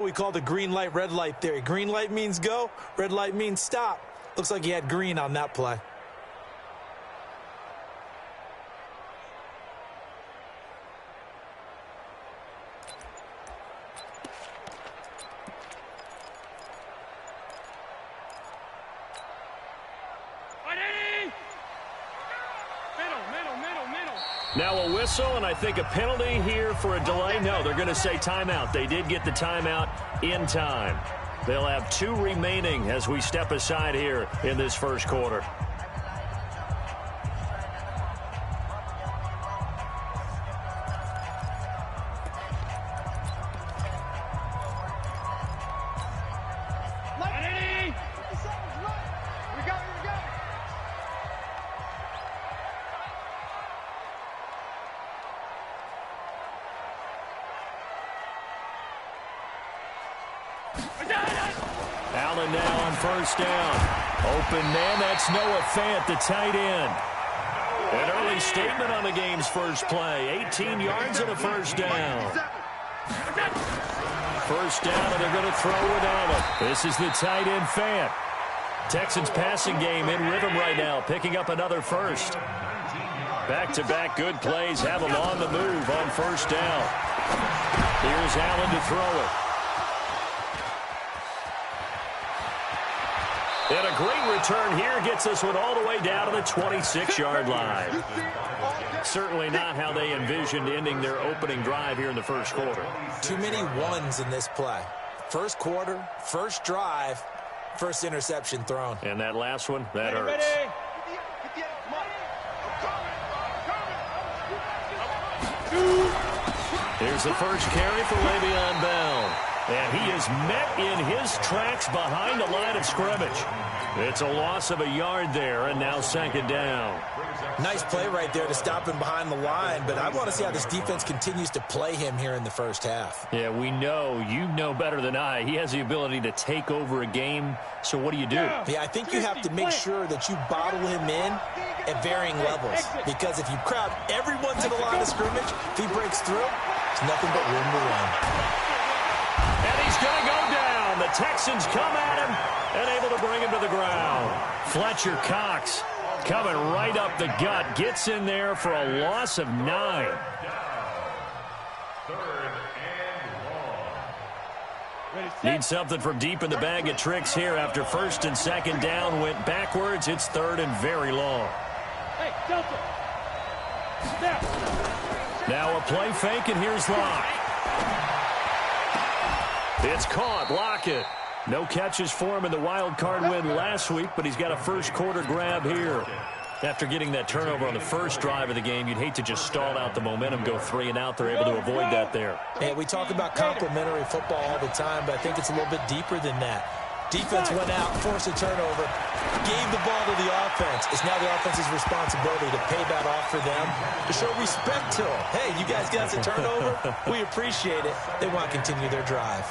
We call the green light, red light theory. Green light means go, red light means stop. Looks like he had green on that play. Now a whistle, and I think a penalty here for a delay. No, they're going to say timeout. They did get the timeout in time. They'll have 2 remaining as we step aside here in this first quarter. Allen now on first down. Open man, that's Noah Fant, the tight end. An early statement on the game's first play. 18 yards and a first down. First down, and they're going to throw with Allen. This is the tight end Fant. Texans passing game in rhythm right now, picking up another first. Back-to-back good plays have them on the move on first down. Here's Allen to throw it. And a great return here gets us one all the way down to the 26-yard line. Certainly not how they envisioned ending their opening drive here in the first quarter. Too many ones in this play. First quarter, first drive, first interception thrown. And that last one, that hurts. Here's the first carry for Le'Veon Bell. And he is met in his tracks behind the line of scrimmage. It's a loss of a yard there, and now second down. Nice play right there to stop him behind the line, but I want to see how this defense continues to play him here in the first half. Yeah, we know. You know better than I. He has the ability to take over a game, so what do you do? Yeah, I think you have to make sure that you bottle him in at varying levels, because if you crowd everyone to the line of scrimmage, if he breaks through, it's nothing but room to run. And he's going to go down. The Texans come at him and able to bring him to the ground. Fletcher Cox coming right up the gut. Gets in there for a loss of 9. Need something from deep in the bag of tricks here after first and second down went backwards. It's third and very long. Hey, Delta. Now a play fake, and here's Locke. It's caught. Lockett. No catches for him in the wild card win last week, but he's got a first quarter grab here. After getting that turnover on the first drive of the game, you'd hate to just stall out the momentum, go 3 and out. They're able to avoid that there. Yeah, we talk about complementary football all the time, but I think it's a little bit deeper than that. Defense went out, forced a turnover, gave the ball to the offense. It's now the offense's responsibility to pay that off for them, to show respect to them. Hey, you guys got a turnover? We appreciate it. They want to continue their drive.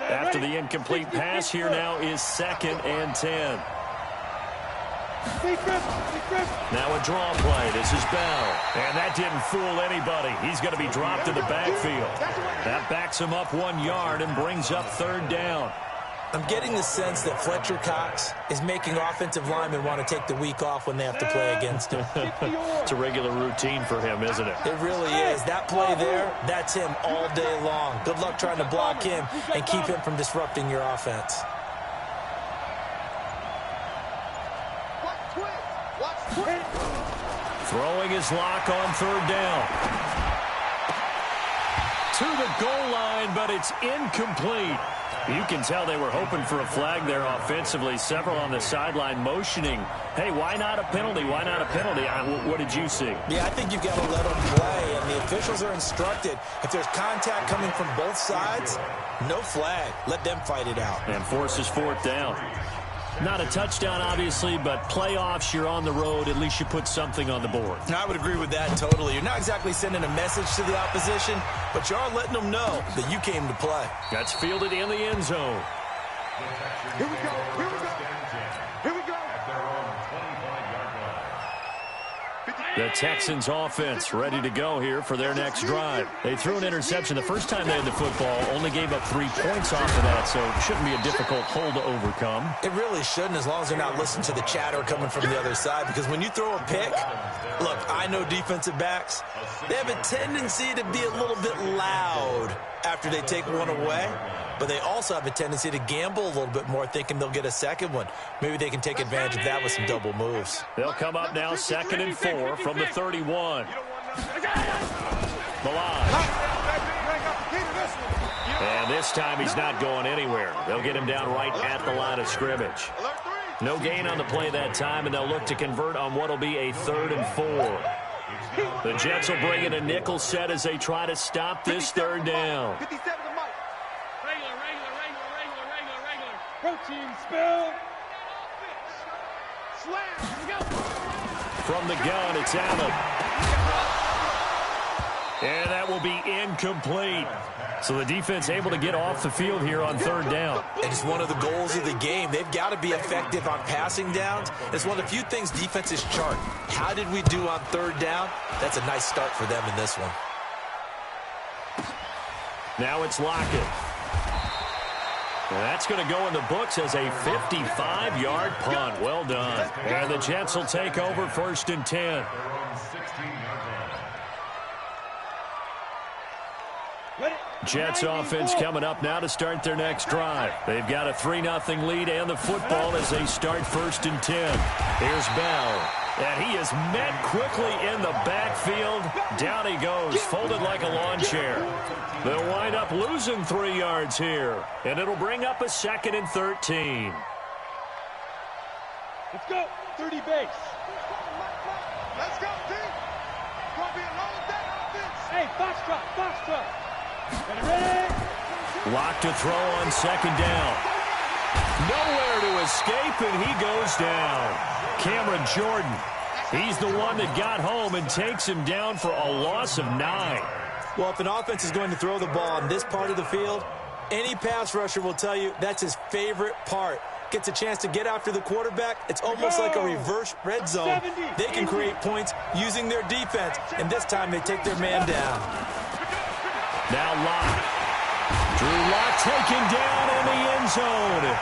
After the incomplete pass, here now is 2nd and 10. Now a draw play. This is Bell. And that didn't fool anybody. He's going to be dropped to the backfield. That backs him up 1 yard and brings up third down. I'm getting the sense that Fletcher Cox is making offensive linemen want to take the week off when they have to play against him. It's a regular routine for him, isn't it? It really is. That play there, that's him all day long. Good luck trying to block him and keep him from disrupting your offense. Throwing his lock on third down. To the goal line, but it's incomplete. You can tell they were hoping for a flag there offensively. Several on the sideline motioning. Hey, why not a penalty? Why not a penalty? What did you see? Yeah, I think you've got to let them play, and the officials are instructed. If there's contact coming from both sides, no flag. Let them fight it out. And forces fourth down. Not a touchdown, obviously, but playoffs, you're on the road. At least you put something on the board. I would agree with that totally. You're not exactly sending a message to the opposition, but you are letting them know that you came to play. That's fielded in the end zone. Here we go. Here we go. Here we go. The Texans offense ready to go here for their next drive. They threw an interception the first time they had the football, only gave up 3 points off of that, so it shouldn't be a difficult hole to overcome. It really shouldn't, as long as they're not listening to the chatter coming from the other side, because when you throw a pick, look, I know defensive backs, they have a tendency to be a little bit loud after they take one away, but they also have a tendency to gamble a little bit more, thinking they'll get a second one. Maybe they can take advantage of that with some double moves. They'll come up now 2nd and 4 from the 31. Milage. And this time he's not going anywhere. They'll get him down right at the line of scrimmage. No gain on the play that time, and they'll look to convert on what will be a 3rd and 4. The Jets will bring in a nickel set as they try to stop this 3rd down. Protein spill. Slam. From the gun, it's Allen. And that will be incomplete. So the defense able to get off the field here on 3rd down. And it's one of the goals of the game. They've got to be effective on passing downs. It's one of the few things defenses chart. How did we do on 3rd down? That's a nice start for them in this one. Now it's Lockett. And that's going to go in the books as a 55-yard punt. Well done. And the Jets will take over 1st and 10. Jets offense coming up now to start their next drive. They've got a 3-0 lead and the football as they start 1st and 10. Here's Bell. And he is met quickly in the backfield. Down he goes, folded like a lawn chair. They'll wind up losing 3 yards here. And it'll bring up a 2nd and 13. Let's go. 30 base. Let's go, team. It's going to be a long day offense. Hey, foxtrot, foxtrot. Ready? Lock to throw on 2nd down. Nowhere to escape, and he goes down. Cameron Jordan, he's the one that got home and takes him down for a loss of 9. Well, if an offense is going to throw the ball on this part of the field, any pass rusher will tell you that's his favorite part. Gets a chance to get after the quarterback. It's almost like a reverse red zone. They can create points using their defense, and this time they take their man down. Now Locke. Drew Lock taken down in the end zone.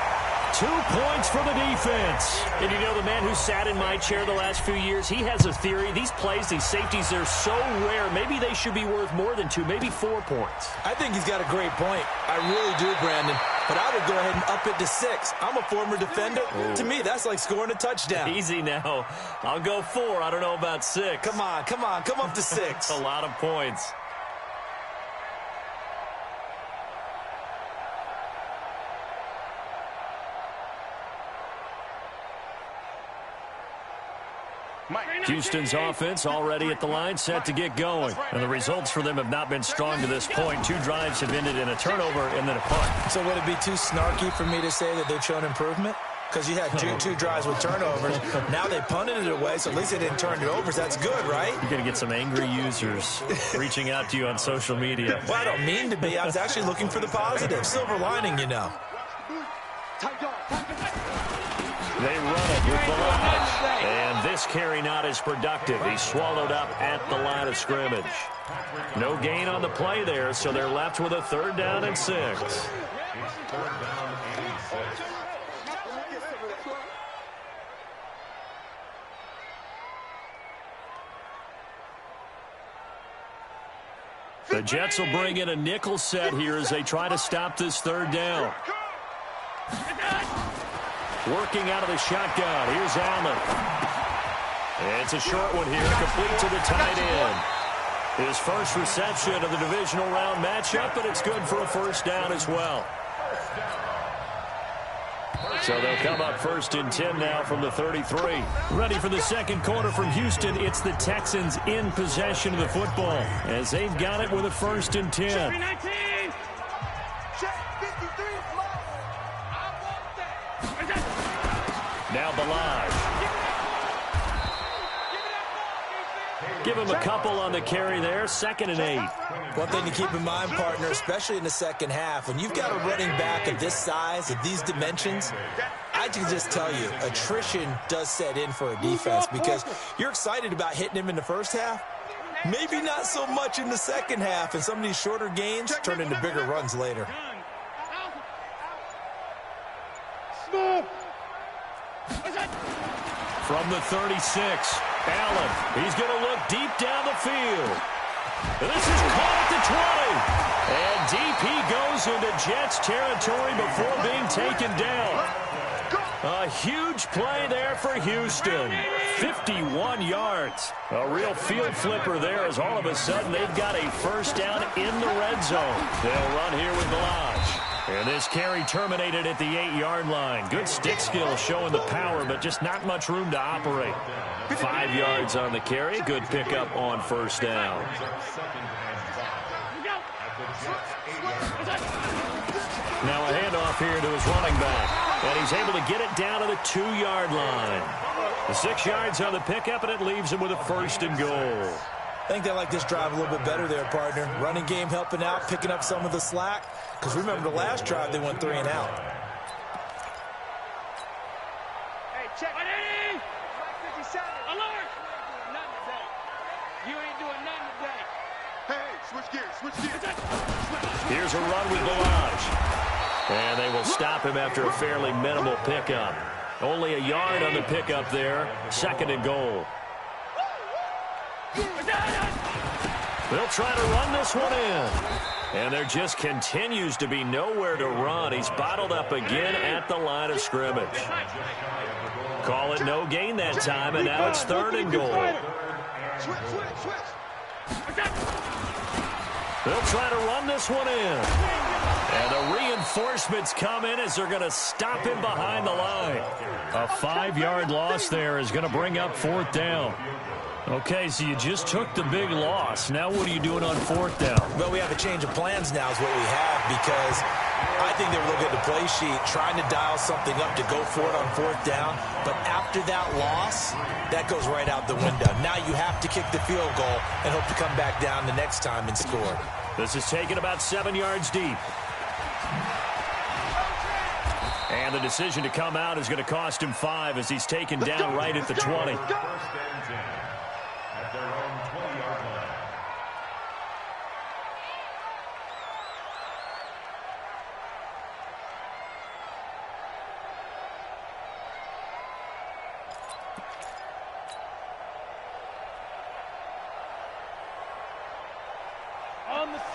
2 points for the defense. And you know, the man who sat in my chair the last few years, he has a theory. These plays, these safeties, they're so rare. Maybe they should be worth more than 2, maybe 4 points. I think he's got a great point. I really do, Brandon. But I would go ahead and up it to 6. I'm a former defender. Ooh. To me, that's like scoring a touchdown. Easy now. I'll go 4. I don't know about 6. Come on. Come up to 6. A lot of points. Houston's offense already at the line, set to get going. And the results for them have not been strong to this point. 2 drives have ended in a turnover and then a punt. So would it be too snarky for me to say that they've shown improvement? Because you had two drives with turnovers. Now they punted it away, so at least they didn't turn it over. So that's good, right? You're going to get some angry users reaching out to you on social media. Well, I don't mean to be. I was actually looking for the positive. Silver lining, you know. They run it with Milage. And this carry not as productive. He's swallowed up at the line of scrimmage. No gain on the play there, so they're left with a 3rd down and 6. The Jets will bring in a nickel set here as they try to stop this 3rd down. Working out of the shotgun. Here's Allen. It's a short one here, complete to the tight end. His first reception of the divisional round matchup, but it's good for a 1st down as well. So they'll come up 1st and 10 now from the 33. Ready for the 2nd quarter from Houston. It's the Texans in possession of the football as they've got it with a 1st and 10. Now Milage. Give him a couple on the carry there, 2nd and 8. One thing to keep in mind, partner, especially in the second half, when you've got a running back of this size, of these dimensions, I can just tell you, attrition does set in for a defense because you're excited about hitting him in the first half. Maybe not so much in the second half, and some of these shorter gains turn into bigger runs later. From the 36, Allen, he's going to look deep down the field. This is caught at the 20. And deep he goes into Jets territory before being taken down. A huge play there for Houston. 51 yards. A real field flipper there as all of a sudden they've got a first down in the red zone. They'll run here with Balaj. And this carry terminated at the 8-yard line. Good stick skill showing the power, but just not much room to operate. 5 yards on the carry. Good pickup on first down. Now a handoff here to his running back. And he's able to get it down to the 2-yard line. The 6 yards on the pickup, and it leaves him with a 1st and goal. I think they like this drive a little bit better there, partner. Running game helping out, picking up some of the slack. Because remember, the last drive, they went 3 and out. Hey, check. 57. Alert! Nothing today. You ain't doing nothing today. Hey, switch gears. Here's a run with Balaj. And they will stop him after a fairly minimal pickup. Only a yard on the pickup there. 2nd and goal. They'll try to run this one in. And there just continues to be nowhere to run. He's bottled up again at the line of scrimmage. Call it no gain that time, and now it's 3rd and goal. They'll try to run this one in. And the reinforcements come in as they're going to stop him behind the line. A 5-yard loss there is going to bring up 4th down. Okay, so you just took the big loss. Now what are you doing on 4th down? Well, we have a change of plans now is what we have because I think they were looking at the play sheet, trying to dial something up to go for it on 4th down. But after that loss, that goes right out the window. Now you have to kick the field goal and hope to come back down the next time and score. This is taken about 7 yards deep. And the decision to come out is going to cost him 5 as he's taken down right at the 20.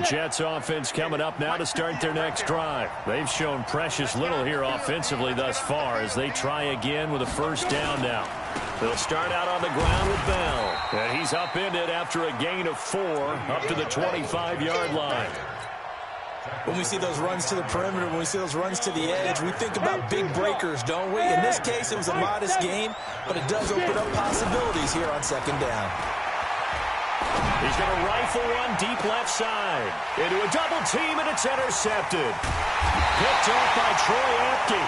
Jets offense coming up now to start their next drive. They've shown precious little here offensively thus far as they try again with a 1st down now. They'll start out on the ground with Bell. And he's upended after a gain of 4 up to the 25-yard line. When we see those runs to the perimeter, when we see those runs to the edge, we think about big breakers, don't we? In this case, it was a modest gain, but it does open up possibilities here on 2nd down. He's going to rifle one deep left side. Into a double team, and it's intercepted. Picked off by Troy Apke.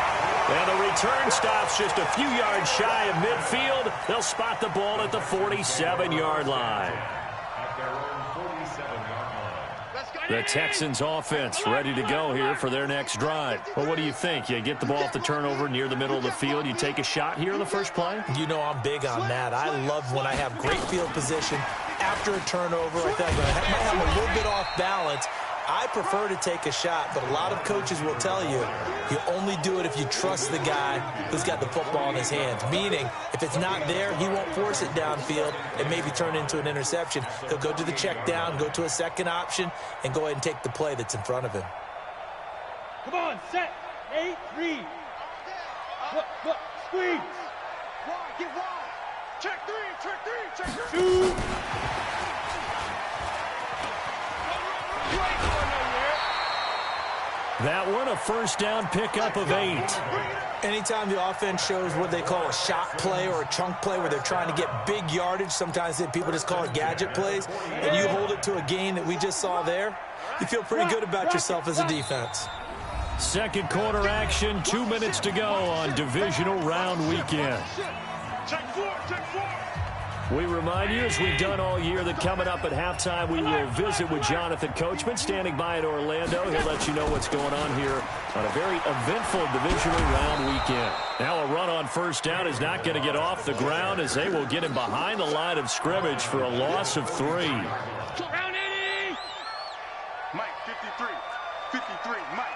And the return stops just a few yards shy of midfield. They'll spot the ball at the 47-yard line. The Texans offense ready to go here for their next drive. Well, what do you think? You get the ball off the turnover near the middle of the field. You take a shot here in the first play? You know I'm big on that. I love when I have great field position after a turnover. I think I might have a little bit off balance. I prefer to take a shot, but a lot of coaches will tell you only do it if you trust the guy who's got the football in his hands. Meaning, if it's not there, he won't force it downfield and maybe turn into an interception. He'll go to the check down, go to a second option, and go ahead and take the play that's in front of him. Come on, set. 8-3. Look, squeeze. Wide, get wide. Check 3, check 3, check 2. That one, a 1st down pickup of 8. Anytime the offense shows what they call a shot play or a chunk play where they're trying to get big yardage, sometimes people just call it gadget plays, and you hold it to a gain that we just saw there, you feel pretty good about yourself as a defense. Second quarter action, 2 minutes to go on divisional round weekend. We remind you, as we've done all year, that coming up at halftime, we will visit with Jonathan Coachman, standing by in Orlando. He'll let you know what's going on here on a very eventful divisional round weekend. Now a run on first down is not going to get off the ground, as they will get him behind the line of scrimmage for a loss of 3. Round 80! Mike, 53. 53, Mike.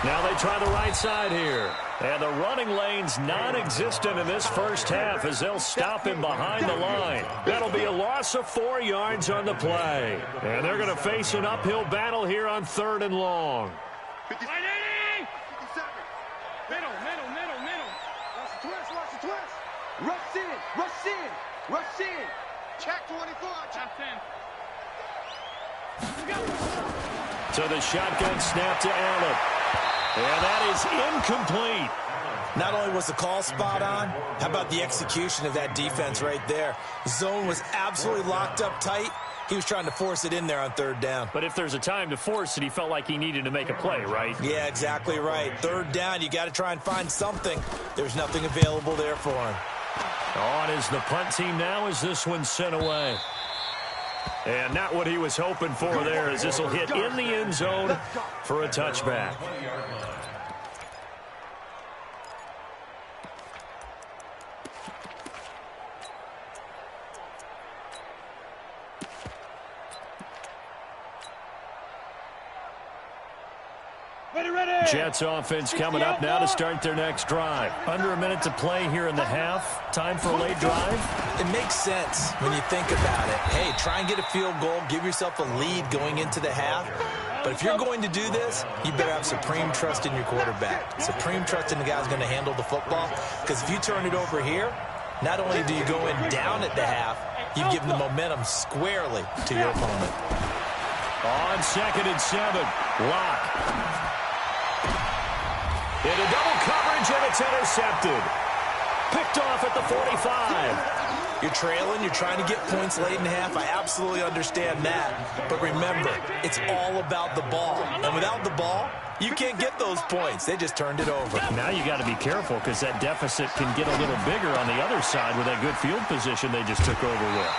Now they try the right side here. And the running lane's non-existent in this first half as they'll stop him behind the line. That'll be a loss of 4 yards on the play. And they're going to face an uphill battle here on 3rd and long. 57. Middle. Watch the twist. Rush in. Check 24. Top 10. So the shotgun snap to Allen. And that is incomplete. Not only was the call spot on, how about the execution of that defense right there? Zone was absolutely locked up tight. He was trying to force it in there on 3rd down. But if there's a time to force it, he felt like he needed to make a play, right? Yeah, exactly right. 3rd down, you got to try and find something. There's nothing available there for him. On is the punt team now as this one's sent away. And not what he was hoping for there, as this will hit in the end zone for a touchback. Ready. Jets offense coming up now to start their next drive. Under a minute to play here in the half. Time for a late drive. It makes sense when you think about it. Hey, try and get a field goal. Give yourself a lead going into the half. But if you're going to do this, you better have supreme trust in your quarterback. Supreme trust in the guy who's going to handle the football. Because if you turn it over here, not only do you go in down at the half, you've given the momentum squarely to your opponent. On 2nd and 7, Locke. Into double coverage, and it's intercepted. Picked off at the 45. You're trailing, you're trying to get points late in half. I absolutely understand that. But remember, it's all about the ball. And without the ball, you can't get those points. They just turned it over. Now you got to be careful because that deficit can get a little bigger on the other side with that good field position they just took over with.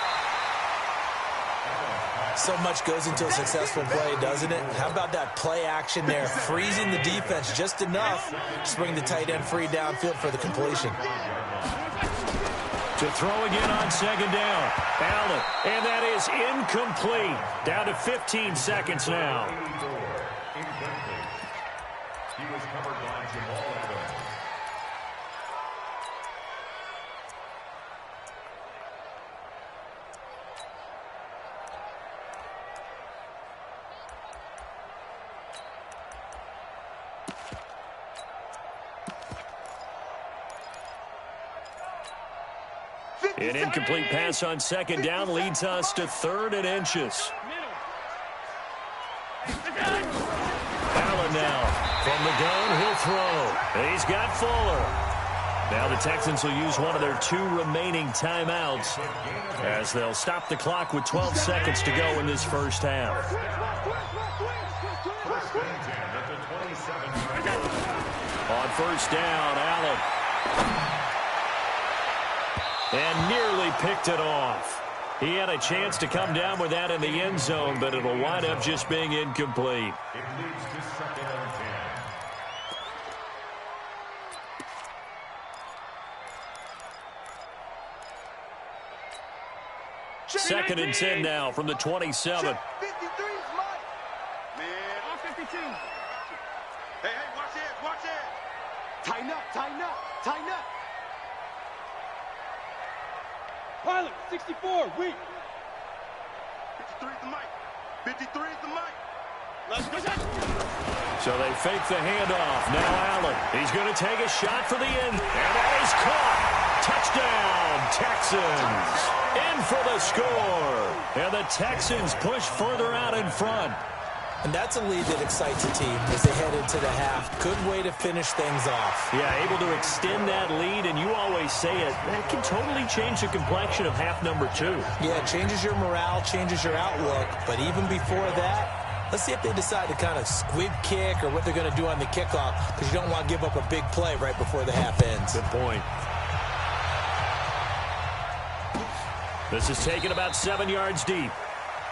So much goes into a successful play, doesn't it? How about that play action there, freezing the defense just enough to bring the tight end free downfield for the completion. To throw again on 2nd down. Allen, and that is incomplete. Down to 15 seconds now. He was covered by Jamal Adams. An incomplete pass on 2nd down leads us to 3rd and inches. Allen now from the gun, he'll throw. He's got Fuller. Now the Texans will use one of their 2 remaining timeouts as they'll stop the clock with 12 seconds to go in this first half. On 1st down, Allen. And nearly picked it off. He had a chance to come down with that in the end zone, but it'll wind up just being incomplete. It leads to 2nd and 10. 2nd and 10 now from the 27. 53's Mike. Man. All 52. Hey, watch it. Tighten up. Pilot, 64, weak. 53's the Mike. 53's the Mike. Let's go. So they fake the handoff. Now Allen. He's going to take a shot for the end. And that is caught. Touchdown, Texans. In for the score. And the Texans push further out in front. And that's a lead that excites a team as they head into the half. Good way to finish things off. Yeah, able to extend that lead, and you always say it, that can totally change the complexion of half number 2. Yeah, it changes your morale, changes your outlook. But even before that, let's see if they decide to kind of squib kick or what they're going to do on the kickoff, because you don't want to give up a big play right before the half ends. Good point. This is taken about 7 yards deep.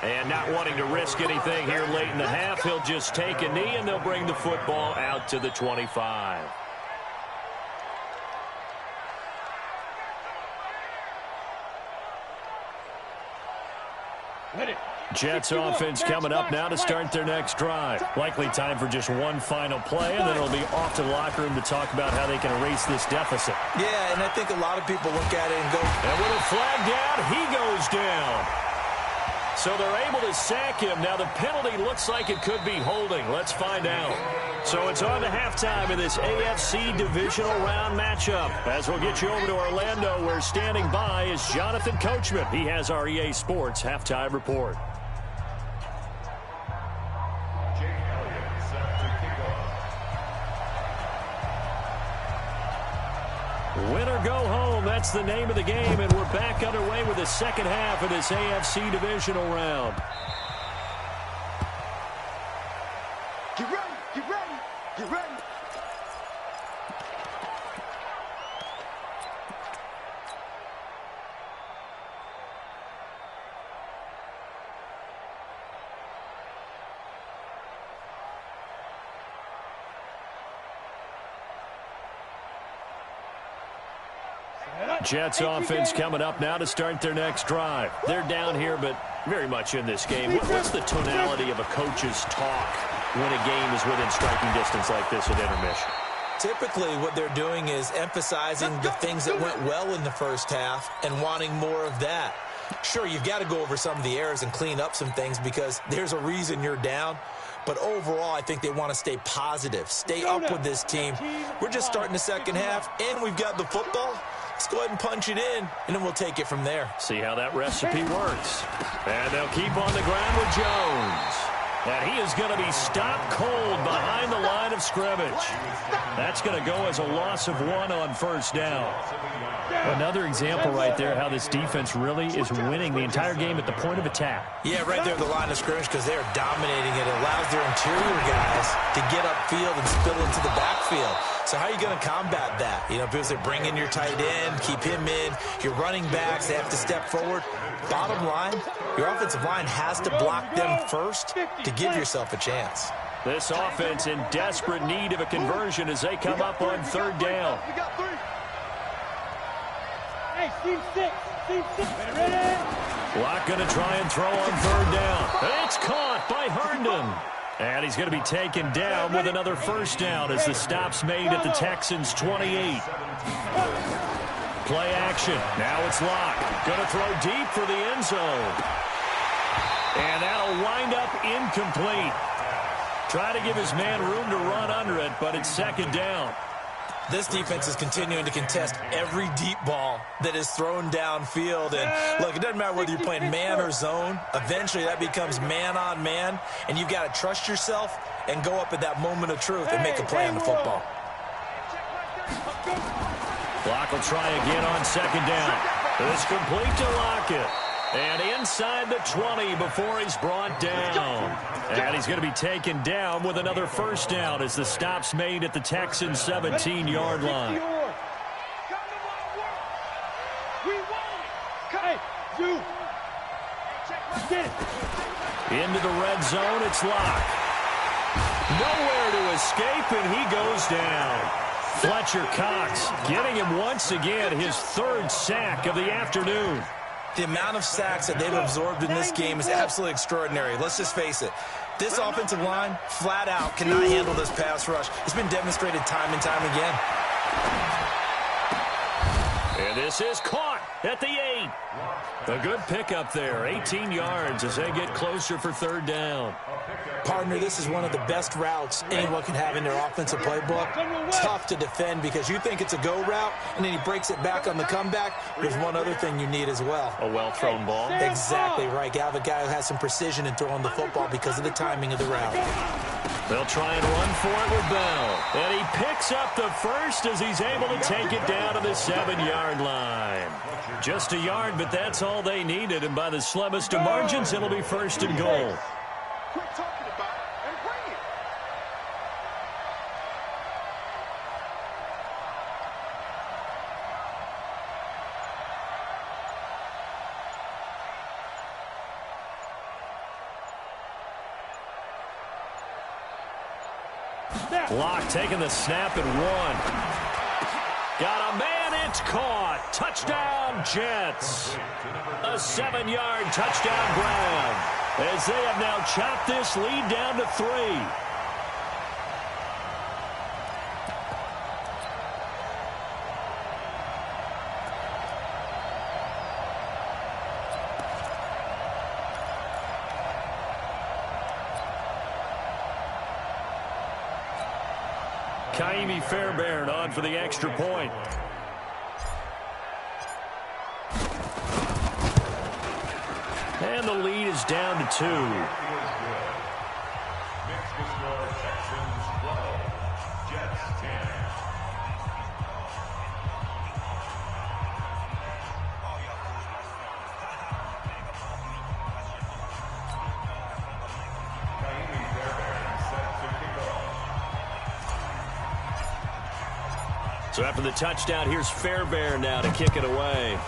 And not wanting to risk anything here late in the half, he'll just take a knee, and they'll bring the football out to the 25. Jets offense coming up now to start their next drive. Likely time for just one final play, and then it'll be off to the locker room to talk about how they can erase this deficit. Yeah, and I think a lot of people look at it and go, and with a flag down, he goes down. So they're able to sack him. Now the penalty looks like it could be holding. Let's find out. So it's on to halftime in this AFC divisional round matchup. As we'll get you over to Orlando, where standing by is Jonathan Coachman. He has our EA Sports halftime report. Win or go home, that's the name of the game, and we're back underway with the second half of this AFC divisional round. Get ready, get ready, get ready. Jets offense coming up now to start their next drive. They're down here, but very much in this game. What's the tonality of a coach's talk when a game is within striking distance like this at intermission? typically what they're doing is emphasizing the things that went well in the first half and wanting more of that. Sure, you've got to go over some of the errors and clean up some things because there's a reason you're down. But overall, I think they want to stay positive, stay up with this team. We're just starting the second half, and we've got the football. Let's go ahead and punch it in, and then we'll take it from there. See how that recipe works. And they'll keep on the ground with Jones. And he is going to be stopped cold behind the line of scrimmage. That's going to go as a loss of 1 on first down. Another example right there how this defense really is winning the entire game at the point of attack. Yeah, right there at the line of scrimmage because they are dominating it. It allows their interior guys to get upfield and spill into the backfield. So how are you going to combat that? You know, because they bring in your tight end, keep him in. Your running backs, they have to step forward. Bottom line, your offensive line has to block them first to give yourself a chance. This offense in desperate need of a conversion as they come up on third down. We got 3. Hey, team 6. Team 6. Ready? Lock going to try and throw on third down. It's caught by Herndon. And he's going to be taken down with another first down as the stop's made at the Texans' 28. Play action. Now it's Locke. Going to throw deep for the end zone. And that'll wind up incomplete. Try to give his man room to run under it, but it's second down. This defense is continuing to contest every deep ball that is thrown downfield. And, look, it doesn't matter whether you're playing man or zone. Eventually, that becomes man on man, and you've got to trust yourself and go up at that moment of truth and make a play on the football. Locke will try again on second down. It's complete to Lockett. And inside the 20 before he's brought down. And he's going to be taken down with another first down as the stop's made at the Texans' 17-yard line. Into the red zone, it's Locke. Nowhere to escape, and he goes down. Fletcher Cox getting him once again his third sack of the afternoon. The amount of sacks that they've absorbed in this game is absolutely extraordinary. Let's just face it. This offensive line, flat out, cannot handle this pass rush. It's been demonstrated time and time again. And this is caught at the 8. A good pickup there, 18 yards as they get closer for third down. Partner, this is one of the best routes anyone can have in their offensive playbook. Tough to defend because you think it's a go route, and then he breaks it back on the comeback. There's one other thing you need as well. A well-thrown ball. Exactly right. You have a guy who has some precision in throwing the football because of the timing of the route. They'll try and run for it with Bell. And he picks up the first as he's able to take it down to the 7-yard line. Just a yard, but that's all they needed. And by the slimmest of margins, it'll be first and goal. Quit talking about it and bring it. Block taking the snap and one. Got a man, it's caught. Touchdown, Jets. A 7-yard touchdown grab as they have now chopped this lead down to 3. Kaimi Fairbairn on for the extra point. And the lead is down to 2. Next to score, Texans 12, Jets 10. Kaimi Fairbairn set to kick off. So after the touchdown, here's Fairbairn now to kick it away.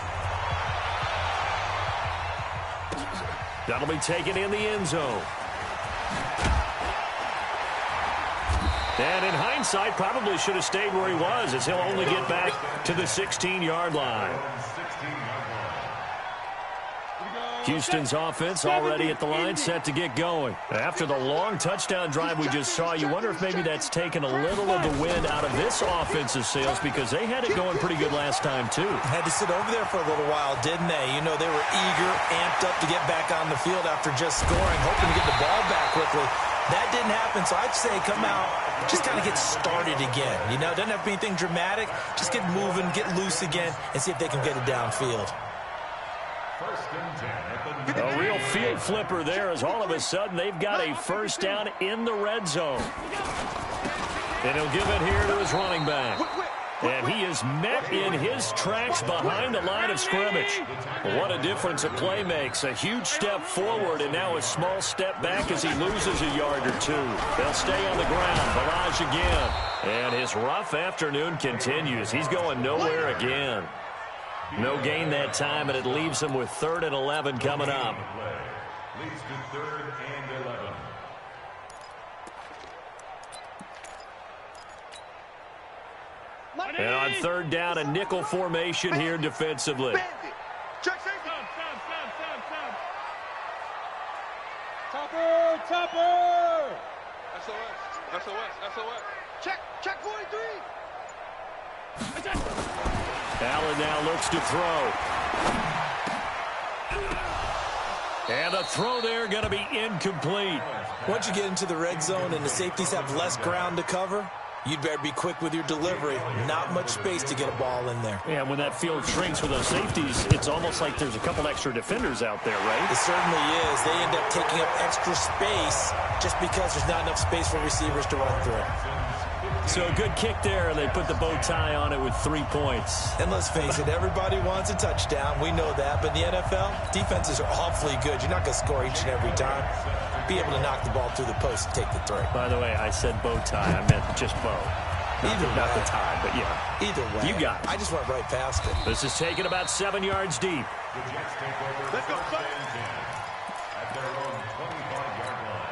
That'll be taken in the end zone. And in hindsight, probably should have stayed where he was, as he'll only get back to the 16-yard line. Houston's offense already at the line, set to get going. After the long touchdown drive we just saw, you wonder if maybe that's taken a little of the wind out of this offensive sails, because they had it going pretty good last time, too. Had to sit over there for a little while, didn't they? You know, they were eager, amped up to get back on the field after just scoring, hoping to get the ball back quickly. That didn't happen, so I'd say come out, just kind of get started again. You know, doesn't have to be anything dramatic. Just get moving, get loose again, and see if they can get it downfield. First and 10 at the A real field flipper there, as all of a sudden they've got a first down in the red zone. And he'll give it here to his running back. And he is met in his tracks behind the line of scrimmage. What a difference a play makes. A huge step forward and now a small step back as he loses a yard or two. They'll stay on the ground. Barrage again. And his rough afternoon continues. He's going nowhere again. No gain that time, and it leaves him with 3rd and 11 coming up. leads to 3rd and 11. And on 3rd down, a nickel formation here defensively. Check safety. Topper! SOS. Check 43. Allen now looks to throw. And the throw there going to be incomplete. Once you get into the red zone and the safeties have less ground to cover, you'd better be quick with your delivery. Not much space to get a ball in there. Yeah, when that field shrinks with those safeties, it's almost like there's a couple extra defenders out there, right? It certainly is. They end up taking up extra space just because there's not enough space for receivers to run through. So a good kick there, and they put the bow tie on it with 3 points. And let's face it, everybody wants a touchdown. We know that. But in the NFL, defenses are awfully good. You're not going to score each and every time. Be able to knock the ball through the post and take the throw. By the way, I said bow tie. I meant just bow. Not the tie, but yeah. Either way. You got it. I just went right past it. This is taken about 7 yards deep. The Jets take over. Let's go, first and 10 at their own 25-yard line.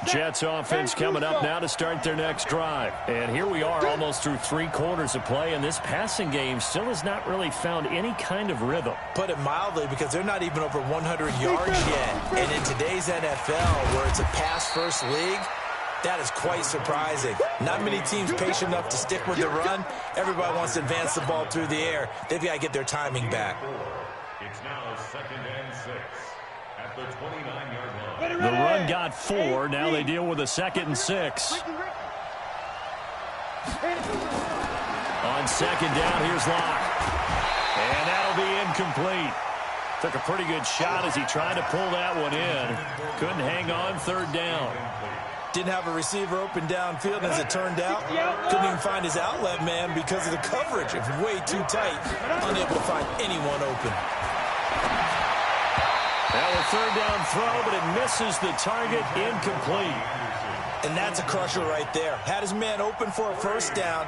Jets offense coming up now to start their next drive. And here we are almost through 3 quarters of play, and this passing game still has not really found any kind of rhythm. Put it mildly, because they're not even over 100 yards yet. And in today's NFL, where it's a pass-first league, that is quite surprising. Not many teams patient enough to stick with the run. Everybody wants to advance the ball through the air. They've got to get their timing back. It's now 2nd and 6 at the 29-yard line. The run got 4. Now they deal with a 2nd and 6. On 2nd down, here's Locke. And that'll be incomplete. Took a pretty good shot as he tried to pull that one in. Couldn't hang on 3rd down. Didn't have a receiver open downfield, and as it turned out, couldn't even find his outlet man because of the coverage. It was way too tight, unable to find anyone open. Now a 3rd down throw, but it misses the target, incomplete. And that's a crusher right there. Had his man open for a 1st down,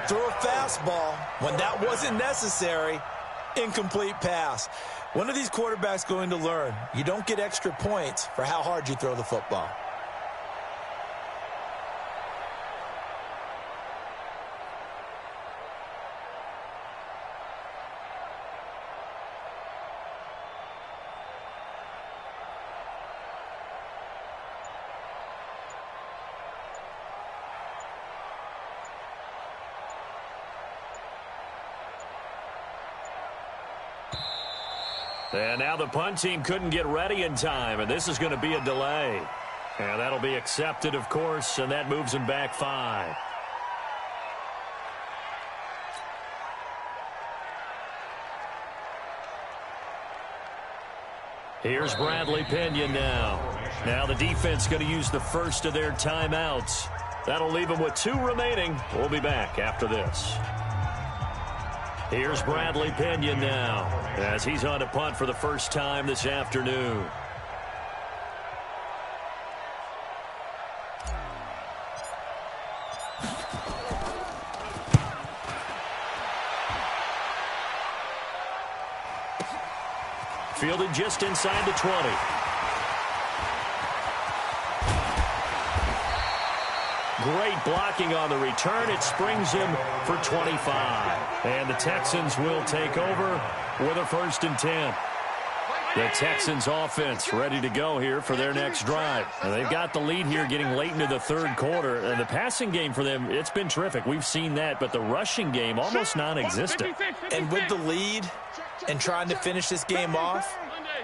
threw a fastball when that wasn't necessary. Incomplete pass. When are these quarterbacks going to learn? You don't get extra points for how hard you throw the football. And now the punt team couldn't get ready in time, and this is going to be a delay. And that'll be accepted, of course, and that moves them back 5. Here's Bradley Pinion now. Now the defense going to use the first of their timeouts. That'll leave them with 2 remaining. We'll be back after this. Here's Bradley Pinion now, as he's on to punt for the first time this afternoon. Fielded just inside the 20. Great blocking on the return. It springs him for 25. And the Texans will take over with a 1st and 10. The Texans offense ready to go here for their next drive. And they've got the lead here getting late into the 3rd quarter. And the passing game for them, it's been terrific. We've seen that. But the rushing game, almost non-existent. And with the lead and trying to finish this game off,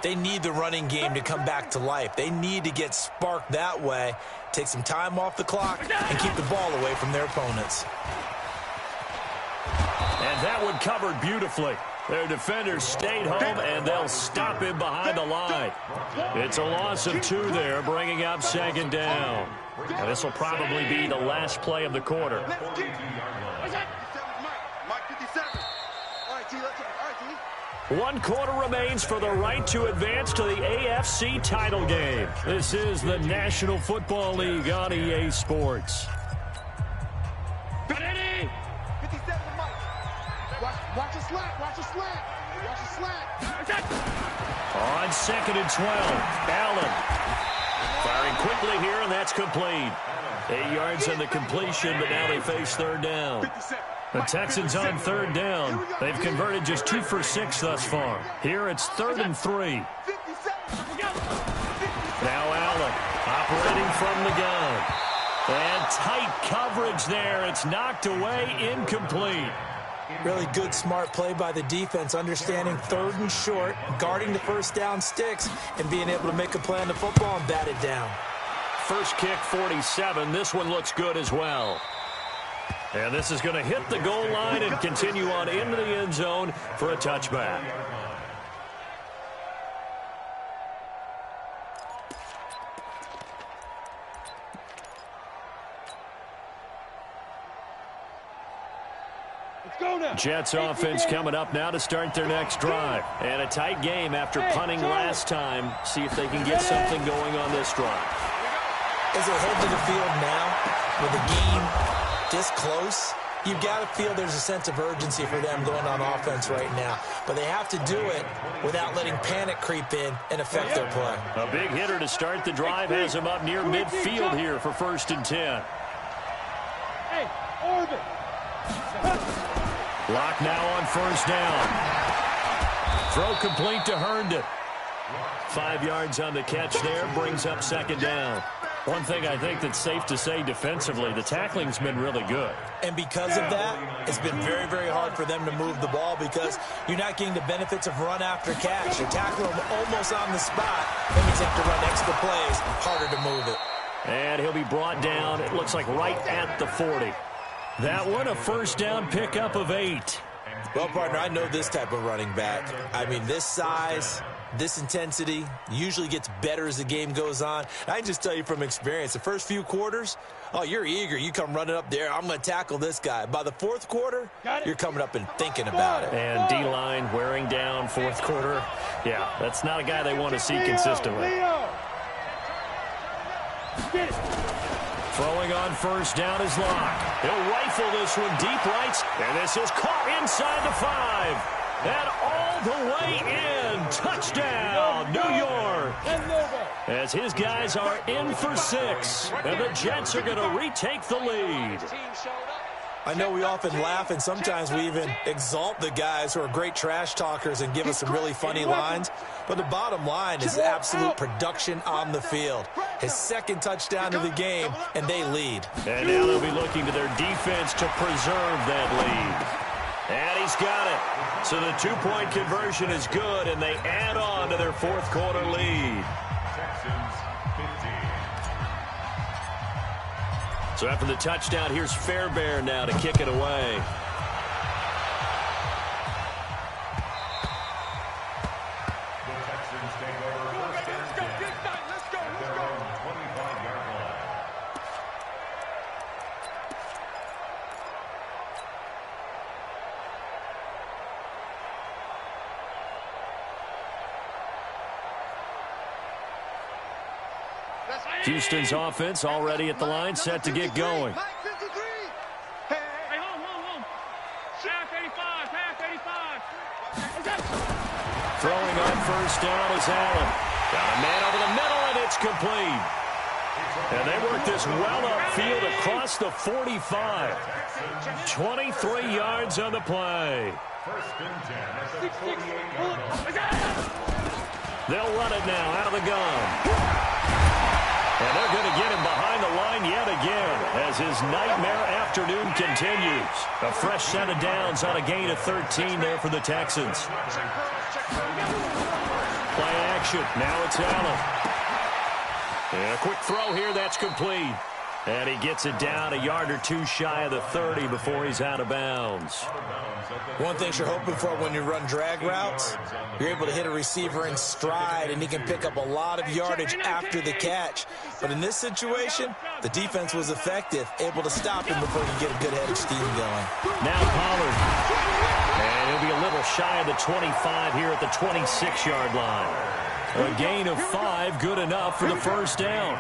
they need the running game to come back to life. They need to get sparked that way, take some time off the clock, and keep the ball away from their opponents. And that one covered beautifully. Their defenders stayed home, and they'll stop him behind the line. It's a loss of 2 there, bringing up 2nd down. And this will probably be the last play of the quarter. One quarter remains for the right to advance to the AFC title game. This is the National Football League on EA Sports. Watch a slant. Watch a slant. Watch a slant. On 2nd and 12, Allen firing quickly here, and that's complete. 8 yards on the completion, but now they face 3rd down. The Texans on 3rd down. They've converted just 2 for 6 thus far. Here it's 3rd and 3. Now Allen operating from the gun. And tight coverage there. It's knocked away, incomplete. Really good, smart play by the defense, understanding 3rd and short, guarding the 1st down sticks, and being able to make a play on the football and bat it down. First kick, 47. This one looks good as well. And this is going to hit the goal line and continue on into the end zone for a touchback. Jets offense coming up now to start their next drive. And a tight game after punting last time. See if they can get something going on this drive. As they head to the field now, with the game this close, you've got to feel there's a sense of urgency for them going on offense right now. But they have to do it without letting panic creep in and affect their play. A big hitter to start the drive has him up near midfield here for 1st and 10. Hey, orbit. Lock now on 1st down. Throw complete to Herndon. 5 yards on the catch there, brings up 2nd down. One thing I think that's safe to say defensively, the tackling's been really good. And because of that, it's been very, very hard for them to move the ball because you're not getting the benefits of run after catch. You tackle them almost on the spot. That means you have to run extra plays, harder to move it. And he'll be brought down, it looks like right at the 40. That one, a 1st down pickup of 8. Well, partner, I know this type of running back. I mean, this size, this intensity usually gets better as the game goes on. I can just tell you from experience, the first few quarters, oh, you're eager. You come running up there, I'm going to tackle this guy. By the 4th quarter, you're coming up and thinking about it. And D-line wearing down 4th quarter. Yeah, that's not a guy they want to see consistently. Throwing on 1st down is Locke. He'll rifle this one deep right, and this is caught inside the 5. And all the way in. Touchdown, New York. As his guys are in for 6. And the Jets are going to retake the lead. I know we often laugh, and sometimes we even exalt the guys who are great trash talkers and give us some really funny lines. But the bottom line is absolute production on the field. His second touchdown of the game, and they lead. And now they'll be looking to their defense to preserve that lead. And he's got it. So the two-point conversion is good, and they add on to their fourth quarter lead. Texans 15. So after the touchdown, here's Fairbairn now to kick it away. The Texans take over first and 10 at their own 25-yard line. Houston's offense already at the line, set to get going. Hey, home. Pass 85, pass 85. Throwing on first down is Allen. Got a man over the middle, and it's complete. And they work this well upfield across the 45. 23 yards on the play. First and 10 at the 48-yard line. They'll run it now out of the gun. And they're going to get him behind the line yet again as his nightmare afternoon continues. A fresh set of downs on a gain of 13 there for the Texans. Play action. Now it's Allen. And a quick throw here. That's complete. And he gets it down a yard or two shy of the 30 before he's out of bounds. One thing you're hoping for when you run drag routes, you're able to hit a receiver in stride, and he can pick up a lot of yardage after the catch. But in this situation, the defense was effective, able to stop him before he could get a good head of steam going. Now Pollard. And he'll be a little shy of the 25 here at the 26-yard line. A gain of 5, good enough for the first down.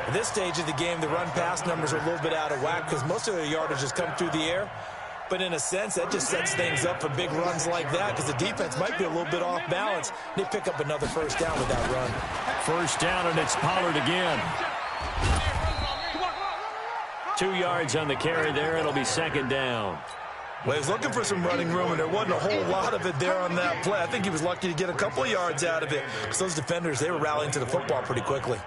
At this stage of the game, the run-pass numbers are a little bit out of whack because most of their yardage has come through the air. But in a sense, that just sets things up for big runs like that because the defense might be a little bit off balance. They pick up another first down with that run. First down, and it's Pollard again. 2 yards on the carry there. It'll be second down. Well, he was looking for some running room, and there wasn't a whole lot of it there on that play. I think he was lucky to get a couple of yards out of it because those defenders, they were rallying to the football pretty quickly.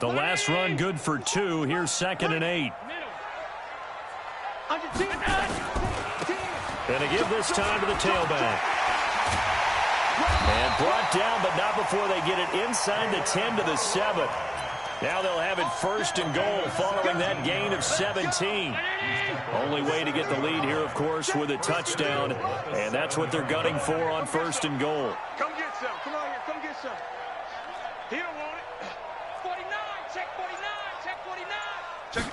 The last run good for 2. Here's second and 8. And to give this time to the tailback. And brought down, but not before they get it inside the 10 to the 7. Now they'll have it first and goal following that gain of 17. Only way to get the lead here, of course, with a touchdown. And that's what they're gunning for on first and goal. Come get some. Come on here. Come get some. He don't want it. 49. Check 49. Check 49. Check it.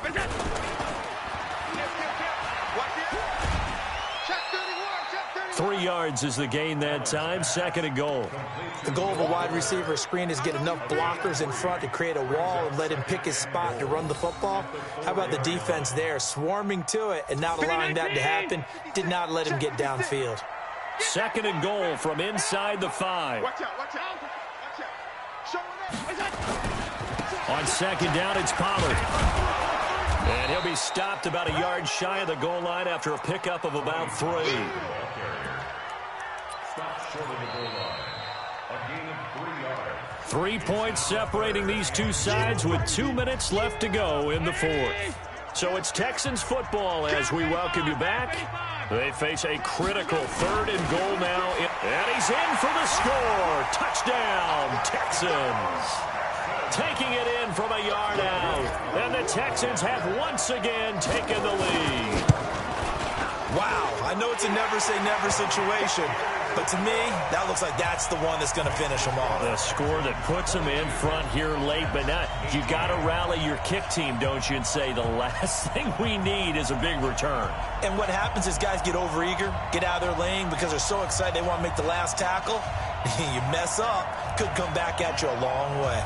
Watch it. Check 31. Check 31. 3 yards is the gain that time. Second and goal. The goal of a wide receiver screen is get enough blockers in front to create a wall and let him pick his spot to run the football. How about the defense there, swarming to it and not allowing that to happen? Did not let him get downfield. Second and goal from inside the 5. Watch out. Watch out. Watch out. Showing up. On second down, it's Pollard. And he'll be stopped about a yard shy of the goal line after a pickup of about 3. Stop short of the goal line. A gain of 3 yards. 3 points separating these two sides with 2 minutes left to go in the fourth. So it's Texans football as we welcome you back. They face a critical third and goal now. And he's in for the score. Touchdown, Texans. Taking it in from a yard out. And the Texans have once again taken the lead. Wow, I know it's a never-say-never situation, but to me, that looks like that's the one that's going to finish them off. The score that puts them in front here late, but not. You got to rally your kick team, don't you, and say the last thing we need is a big return. And what happens is guys get overeager, get out of their lane because they're so excited they want to make the last tackle. You mess up, could come back at you a long way.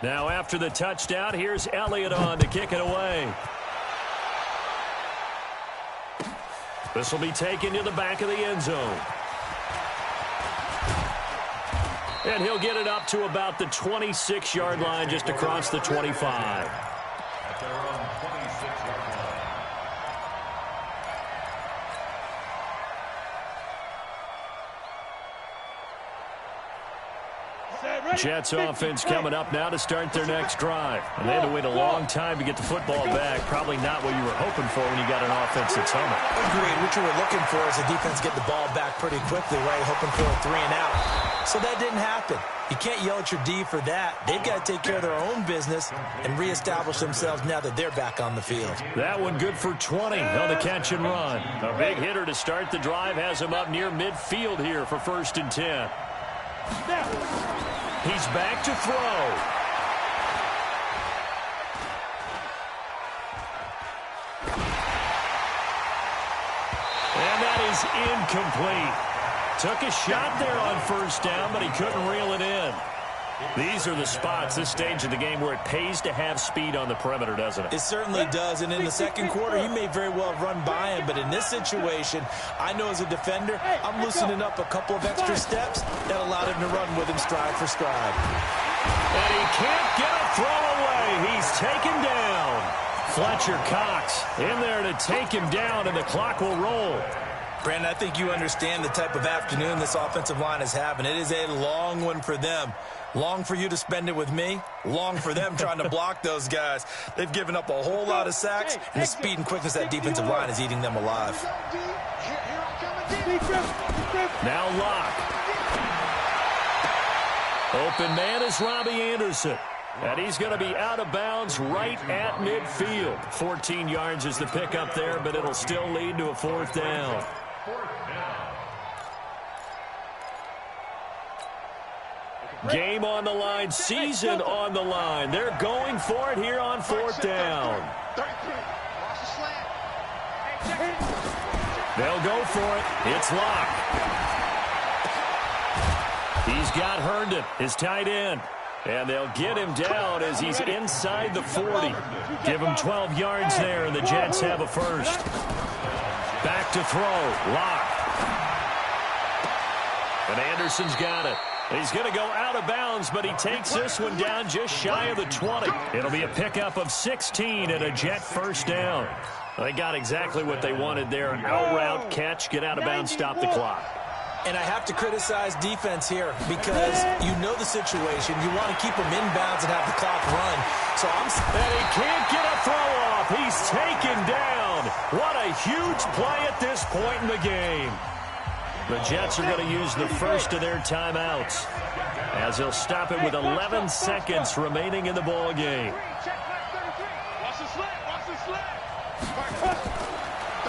Now after the touchdown, here's Elliott on to kick it away. This will be taken to the back of the end zone. And he'll get it up to about the 26-yard line, just across the 25. At their own 26-yard line. Jets offense coming up now to start their next drive. And they had to wait a long time to get the football back. Probably not what you were hoping for when you got an offense that's humming. Agreed. What you were looking for is the defense get the ball back pretty quickly, right? Hoping for a 3-and-out. So that didn't happen. You can't yell at your D for that. They've got to take care of their own business and reestablish themselves now that they're back on the field. That one good for 20 on the catch and run. A big hitter to start the drive has him up near midfield here for 1st and 10. He's back to throw. And that is incomplete. Took a shot there on 1st down, but he couldn't reel it in. These are the spots, this stage of the game, where it pays to have speed on the perimeter, doesn't it? It certainly does, and in the second quarter, he may very well have run by him, but in this situation, I know as a defender, I'm loosening up a couple of extra steps that allowed him to run with him stride for stride. And he can't get a throw away. He's taken down. Fletcher Cox in there to take him down, and the clock will roll. Brandon, I think you understand the type of afternoon this offensive line is having. It is a long one for them. Long for you to spend it with me. Long for them trying to block those guys. They've given up a whole lot of sacks, and the speed and quickness of that defensive line is eating them alive. Now Locke. Open man is Robbie Anderson. And he's going to be out of bounds right at midfield. 14 yards is the pickup there, but it'll still lead to a 4th down. Game on the line, season on the line. They're going for it here on 4th down. They'll go for it. It's Locke. He's got Herndon, his tight end. And they'll get him down as he's inside the 40. Give him 12 yards there, and the Jets have a 1st. Back to throw. Locke. And Anderson's got it. He's going to go out of bounds, but he takes this one down just shy of the 20. It'll be a pickup of 16 and a Jet 1st down. They got exactly what they wanted there. An out route catch, get out of bounds, stop the clock. And I have to criticize defense here because you know the situation. You want to keep them inbounds and have the clock run. So and he can't get a throw off. He's taken down. What a huge play at this point in the game. The Jets are going to use the first of their timeouts as they'll stop it with 11 seconds remaining in the ball game.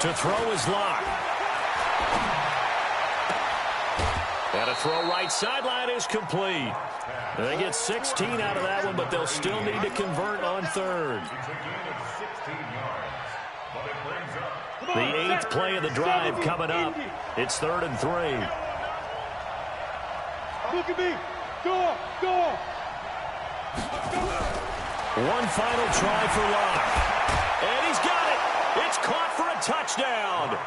To throw is Locke. And a throw right sideline is complete. They get 16 out of that one, but they'll still need to convert on 3rd. The 8th play of the drive coming up. It's 3rd and 3. Look at me. Go. One final try for Locke. And he's got it. It's caught for a touchdown.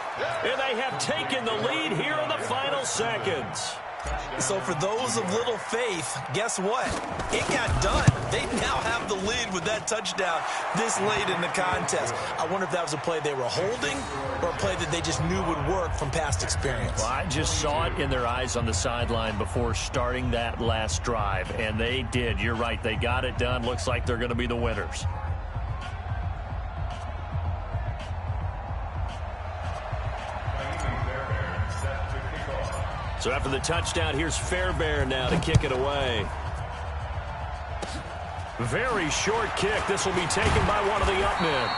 And they have taken the lead here in the final seconds. So for those of little faith, guess what? It got done. They now have the lead with that touchdown this late in the contest. I wonder if that was a play they were holding or a play that they just knew would work from past experience. Well, I just saw it in their eyes on the sideline before starting that last drive, and they did. You're right. They got it done. Looks like they're going to be the winners. So after the touchdown, here's Fairbairn now to kick it away. Very short kick. This will be taken by one of the up men.